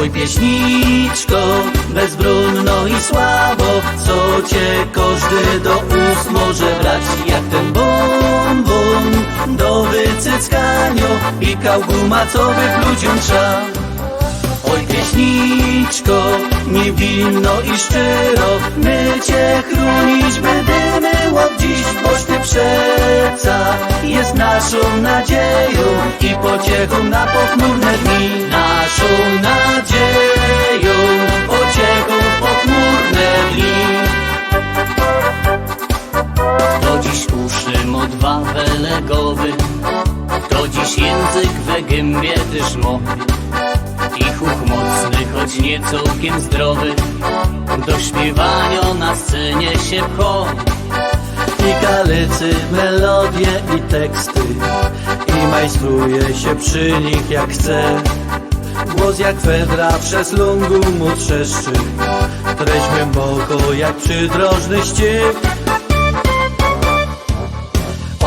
Oj pieśniczko, bezbronno i słabo, co cię każdy do ust może brać, jak ten bonbon do wycyckania i kałguma, co wy ludziom trza. Oj pieśniczko, niewinno i szczero, my cię chronić będziemy od dziś, boś ty przeca jest naszą nadzieją i pociechą na pochmurne dni. Naszą nadzieją, pociechą w pochmurne dni. To dziś uszy modwa welegowy, to dziś język we gębie też mowy. I chuch mocny, choć nie całkiem zdrowy, do śpiewania na scenie się pchą. I kalecy melodie i teksty, i majstruje się przy nich jak chce. Głos jak fedra przez lungu mu trzeszczy, treść głęboko jak przydrożny ściek.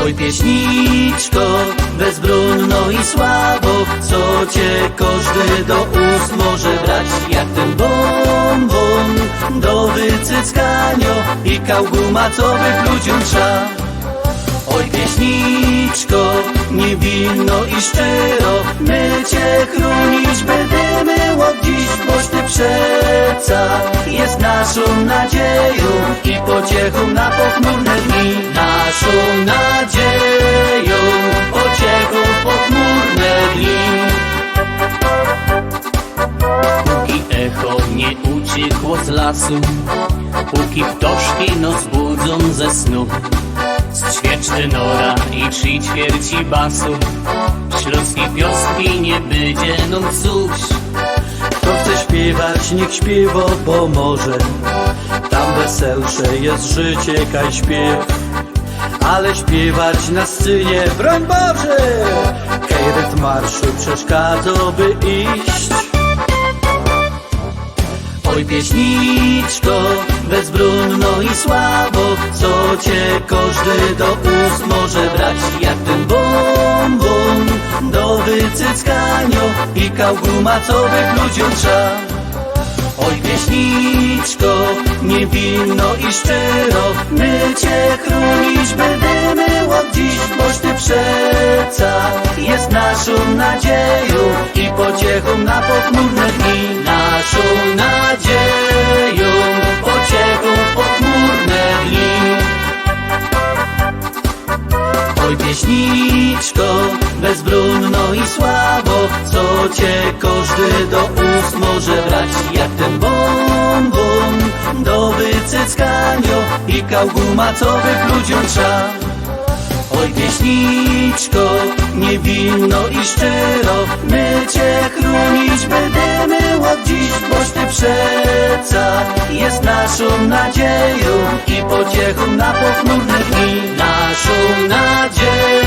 Oj pieśniczko, bezbronno i słabo, co cię każdy do ust może brać, jak ten bonbon do wycyckania i kałguma, co wy ludziom trza. Oj pieśniczko, niewinno i szczero, my cię chronić będziemy od dziś, boś ty przeca jest naszą nadzieją i pociechą na pochmurne dni. Naszą nadzieją, pociechą w pochmurne dni. Póki echo nie uciekło z lasu, póki ptoszki noc budzą ze snu, z ćwierć tenora i 3/4 basu, śląskiej piosenki nie będzie nam cóż. Kto chce śpiewać, niech śpiewa pomoże, tam weselsze jest życie kaj śpiew. Ale śpiewać na scenie, broń Boże, kaj rytm marszu przeszkadza, by iść. Oj pieśniczko, bezbronno i słabo, co cię każdy do ust może brać, jak ten bonbon do wycyckania i kałguma, co wy ludziom trza. Oj pieśniczko, niewinno i szczero, my cię chronić będziemy od dziś, boś ty przeca jest naszą nadzieją i pociechą na pochmurne dni. Naszą nadzieją, pociechą w pochmurne dni. Oj pieśniczko, bezbronno i słabo, co cię każdy do ust może brać, jak ten bonbon do wycyckania i kałguma, co wy ludziom trza. Oj pieśniczko, niewinno i szczero, my cię chronić będziemy od dziś, boś ty przeca jest naszą nadzieją i pociechą na pochmurne dni. Naszą nadzieją.